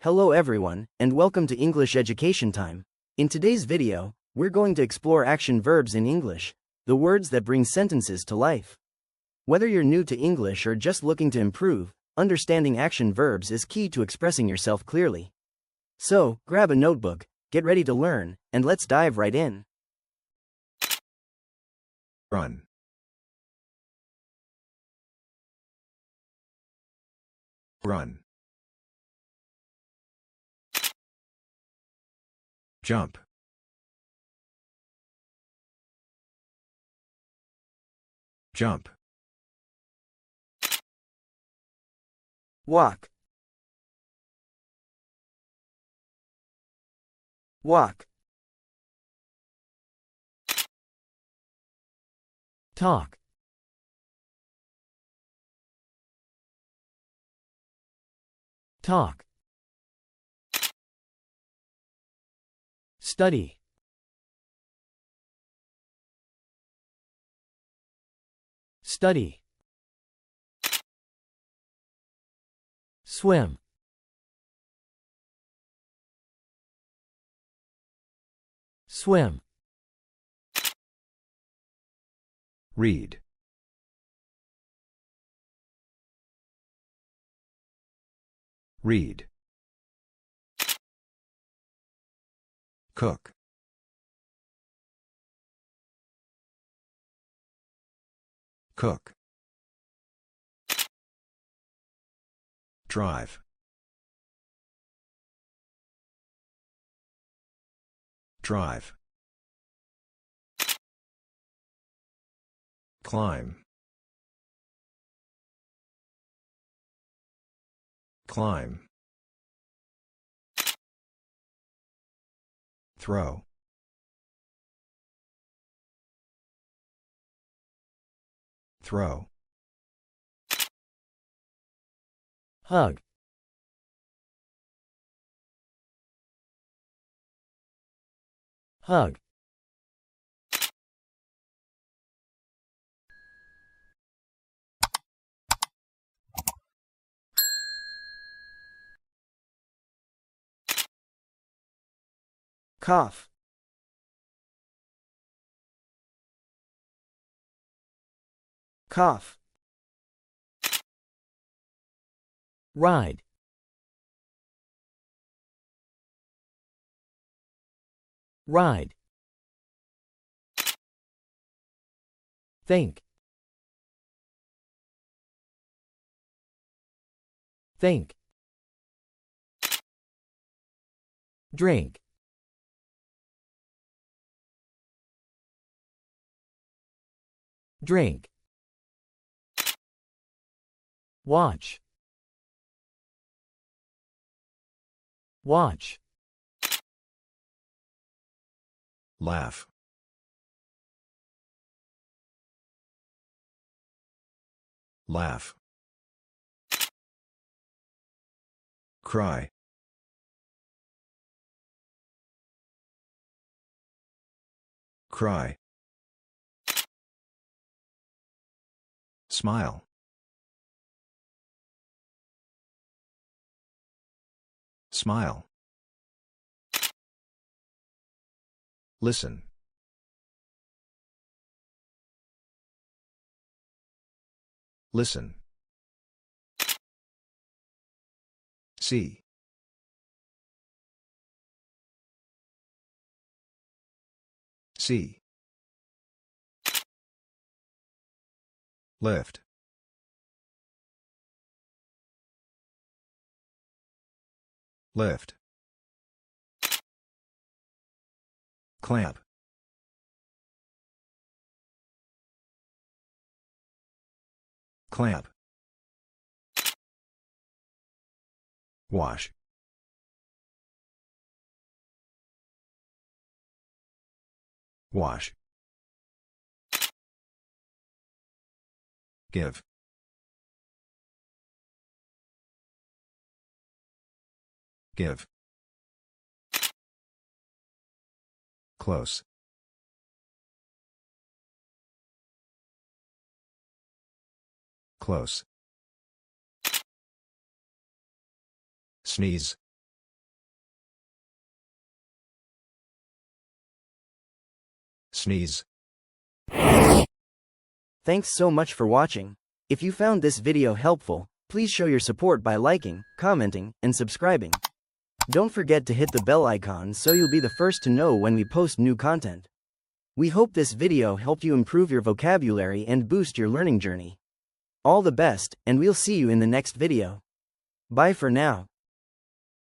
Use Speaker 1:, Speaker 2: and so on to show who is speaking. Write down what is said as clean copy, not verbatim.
Speaker 1: Hello everyone, and welcome to English Education Time. In today's video, we're going to explore action verbs in English, the words that bring sentences to life. Whether you're new to English or just looking to improve, understanding action verbs is key to expressing yourself clearly. So, grab a notebook, get ready to learn, and let's dive right in.
Speaker 2: Run. Run. Jump. Jump.
Speaker 1: Walk. Walk. Talk. Talk. Study. Study. Swim. Swim.
Speaker 2: Read. Read. Cook. Cook. Drive. Drive. Climb. Climb. Throw. Throw.
Speaker 1: Hug. Hug. Cough. Cough. Ride. Ride. Think. Think. Drink. Drink. Watch. Watch.
Speaker 2: Laugh. Laugh. Cry. Cry. Smile. Smile. Listen. Listen. See. See. Lift. Lift. Clamp. Clamp. Wash. Wash. Give. Give. Close. Close. Sneeze. Sneeze.
Speaker 1: Thanks so much for watching. If you found this video helpful, please show your support by liking, commenting, and subscribing. Don't forget to hit the bell icon so you'll be the first to know when we post new content. We hope this video helped you improve your vocabulary and boost your learning journey. All the best, and we'll see you in the next video. Bye for now.